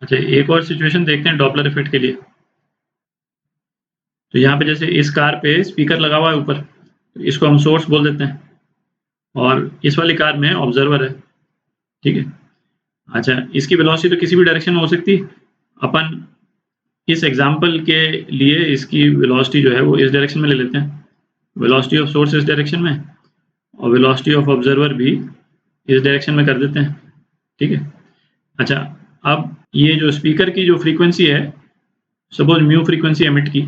अच्छा, एक और सिचुएशन देखते हैं डॉपलर इफेक्ट के लिए। तो यहाँ पे जैसे इस कार पे स्पीकर लगा हुआ है ऊपर, तो इसको हम सोर्स बोल देते हैं, और इस वाली कार में ऑब्जर्वर है, ठीक है। अच्छा, इसकी वेलोसिटी तो किसी भी डायरेक्शन में हो सकती है। अपन इस एग्जांपल के लिए इसकी वेलोसिटी जो है वो इस डायरेक्शन में ले लेते हैं, वेलोसिटी ऑफ सोर्स इस डायरेक्शन में, और वेलोसिटी ऑफ ऑब्जर्वर भी इस डायरेक्शन में कर देते हैं, ठीक है। अच्छा, अब ये जो स्पीकर की जो फ्रीक्वेंसी है, सपोज म्यू फ्रीक्वेंसी एमिट की,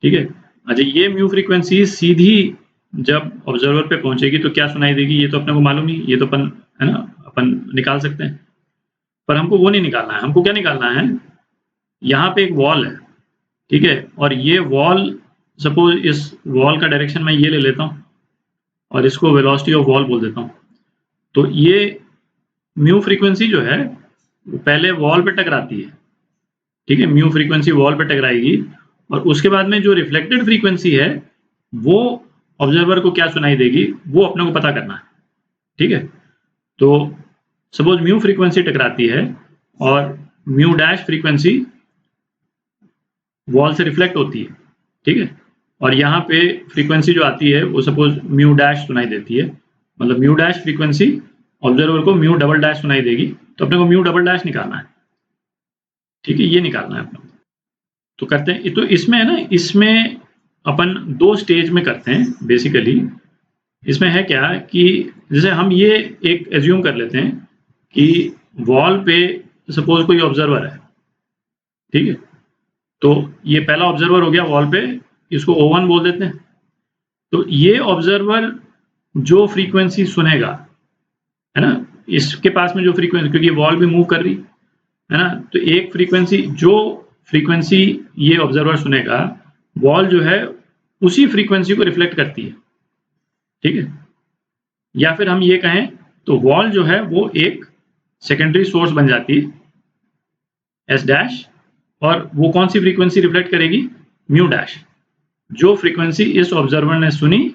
ठीक है। अच्छा, ये म्यू फ्रीक्वेंसी सीधी जब ऑब्जर्वर पे पहुंचेगी तो क्या सुनाई देगी, ये तो अपने को मालूम ही, ये तो अपन है ना, अपन निकाल सकते हैं। पर हमको वो नहीं निकालना है, हमको क्या निकालना है, यहाँ पे एक वॉल है, ठीक है, और ये वॉल, सपोज इस वॉल का डायरेक्शन मैं ये ले लेता हूँ और इसको वेलोसिटी ऑफ वॉल बोल देता हूँ। तो ये म्यू फ्रीक्वेंसी जो है वो पहले वॉल पे टकराती है, ठीक है, म्यू फ्रीक्वेंसी वॉल पे टकराएगी, और उसके बाद में जो रिफ्लेक्टेड फ्रीक्वेंसी है वो ऑब्जर्वर को क्या सुनाई देगी वो अपने को पता करना है, ठीक है। तो सपोज म्यू फ्रीक्वेंसी टकराती है और म्यू डैश फ्रीक्वेंसी वॉल से रिफ्लेक्ट होती है, ठीक है, और यहाँ पे फ्रीक्वेंसी जो आती है वो सपोज म्यू डैश सुनाई देती है, मतलब म्यू डैश फ्रीक्वेंसी ऑब्जर्वर को म्यू डबल डैश सुनाई देगी, तो अपने को म्यू डबल डैश निकालना है, ठीक है, ये निकालना है अपने को। तो करते हैं, तो इसमें है ना, इसमें अपन दो स्टेज में करते हैं बेसिकली। इसमें है क्या कि जैसे हम ये एक एज्यूम कर लेते हैं कि वॉल पे सपोज कोई ऑब्जर्वर है, ठीक है, तो ये पहला ऑब्जर्वर हो गया वॉल पे, इसको O1 बोल देते हैं। तो ये ऑब्जर्वर जो फ्रीक्वेंसी सुनेगा, है ना, इसके पास में जो फ्रीक्वेंसी, क्योंकि वॉल भी मूव कर रही है ना, तो एक फ्रीक्वेंसी, जो फ्रीक्वेंसी ये ऑब्जर्वर सुनेगा, वॉल जो है उसी फ्रीक्वेंसी को रिफ्लेक्ट करती है, ठीक है। या फिर हम ये कहें तो वॉल जो है वो एक सेकेंडरी सोर्स बन जाती है, एस डैश, और वो कौन सी फ्रीक्वेंसी रिफ्लेक्ट करेगी, म्यू डैश। जो फ्रीक्वेंसी इस ऑब्जर्वर ने सुनी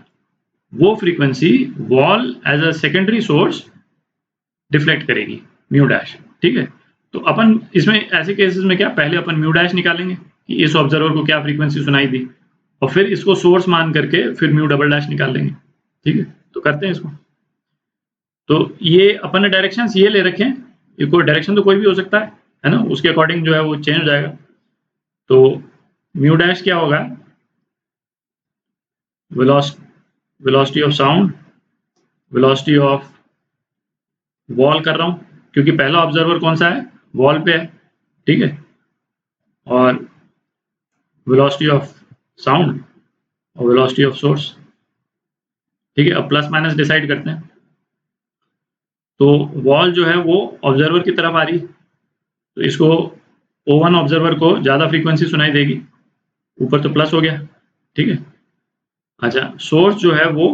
वो frequency wall as a secondary source reflect करेगी, म्यू डैश, ठीक है। तो अपन इसमें ऐसे केसेस में क्या, पहले अपन म्यू डैश निकालेंगे कि इस ऑब्जर्वर को क्या फ्रीक्वेंसी सुनाई दी, और फिर इसको सोर्स मान करके फिर म्यू डबल डैश निकाल लेंगे, ठीक है। तो करते हैं इसको। तो ये अपन ने डायरेक्शंस ये ले रखे हैं, ये कोई डायरेक्शन तो कोई भी हो सकता है ना, उसके अकॉर्डिंग जो है वो चेंज हो जाएगा। तो म्यू डैश क्या होगा, velocity of sound, velocity of wall कर रहा हूँ क्योंकि पहला ऑब्जर्वर कौन सा है, वॉल पे है, ठीक है, और वेलोसिटी ऑफ साउंड और वेलोसिटी ऑफ सोर्स, ठीक है। अब प्लस माइनस डिसाइड करते हैं। तो वॉल जो है वो ऑब्जर्वर की तरफ आ रही, तो इसको O1 ऑब्जर्वर को ज़्यादा फ्रीक्वेंसी सुनाई देगी, ऊपर तो प्लस हो गया, ठीक है। अच्छा, सोर्स जो है वो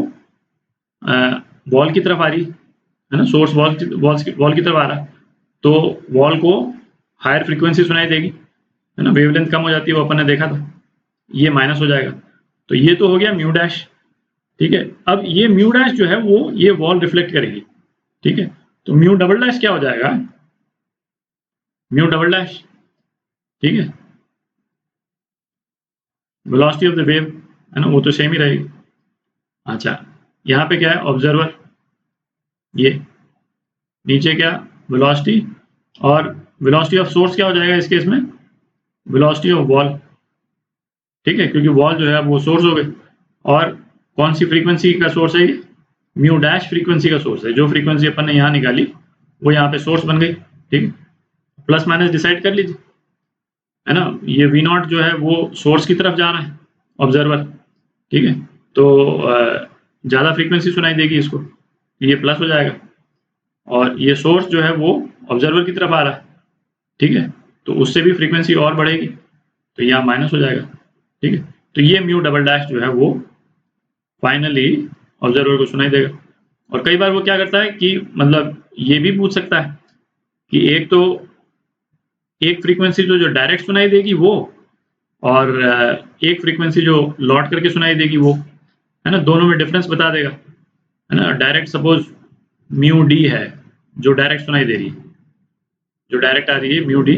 वॉल की तरफ आ रही है ना, सोर्स वॉल की तरफ आ रहा है, तो वॉल को हायर फ्रीक्वेंसी सुनाई देगी, है ना, वेवलेंथ कम हो जाती है, वो अपन ने देखा था, ये माइनस हो जाएगा। तो ये तो हो गया म्यू डैश, ठीक है। अब ये म्यू डैश जो है वो ये वॉल रिफ्लेक्ट करेगी, ठीक है। तो म्यू डबल डैश क्या हो जाएगा, म्यू डबल डैश, ठीक है, वेलोसिटी ऑफ द वेव, है ना, वो तो सेम ही रहेगी। अच्छा, यहाँ पे क्या है, ऑब्जर्वर, ये नीचे क्या, वेलोसिटी, और वेलोसिटी ऑफ सोर्स क्या हो जाएगा इस केस में, वेलोसिटी ऑफ वॉल, ठीक है, क्योंकि वॉल जो है वो सोर्स हो गई, और कौन सी फ्रीक्वेंसी का सोर्स है, म्यू डैश फ्रीक्वेंसी का सोर्स है, जो फ्रीक्वेंसी अपन ने यहाँ निकाली वो यहाँ पे सोर्स बन गई, ठीक है। प्लस माइनस डिसाइड कर लीजिए, है ना, ये V0 जो है वो सोर्स की तरफ जा रहा है ऑब्जर्वर, ठीक है, तो ज़्यादा फ्रीक्वेंसी सुनाई देगी इसको, ये प्लस हो जाएगा, और ये सोर्स जो है वो ऑब्जर्वर की तरफ आ रहा है, ठीक है, तो उससे भी फ्रीक्वेंसी और बढ़ेगी, तो यहाँ माइनस हो जाएगा, ठीक है। तो ये म्यू डबल डैश जो है वो फाइनली ऑब्जर्वर को सुनाई देगा। और कई बार वो क्या करता है कि मतलब ये भी पूछ सकता है कि एक तो एक फ्रीक्वेंसी जो डायरेक्ट सुनाई देगी वो, और एक फ्रीक्वेंसी जो लौट करके सुनाई देगी वो, है ना, दोनों में डिफरेंस बता देगा, है ना। डायरेक्ट सपोज म्यू डी है जो डायरेक्ट सुनाई दे रही है, जो डायरेक्ट आ रही है म्यू डी,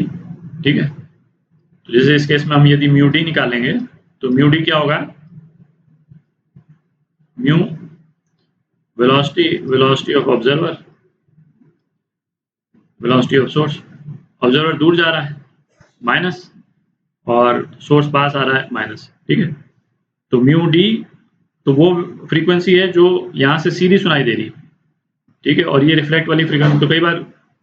ठीक है। तो जैसे इस केस में हम यदि म्यू डी निकालेंगे तो म्यू डी क्या होगा, mu velocity of observer, velocity of source. Observer दूर जा रहा है माइनस और सोर्स पास आ रहा है माइनस, ठीक है। तो म्यू डी तो वो फ्रीक्वेंसी है जो यहाँ से सीधी सुनाई दे रही, ठीक है, और ये रिफ्लेक्ट वाली फ्रीक्वेंसी। तो कई बार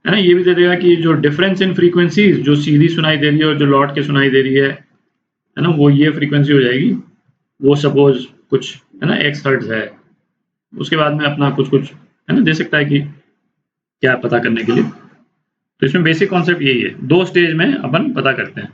है ना ये भी दे देगा कि जो डिफरेंस इन फ्रीक्वेंसी जो सीधी सुनाई दे रही है और जो लौट के सुनाई दे रही है ना, वो ये फ्रीक्वेंसी हो जाएगी। वो सपोज कुछ है ना एक्स हर्ट्ज है, उसके बाद में अपना कुछ कुछ है ना दे सकता है कि क्या पता करने के लिए। तो इसमें बेसिक कॉन्सेप्ट यही है, 2 स्टेज में अपन पता करते हैं।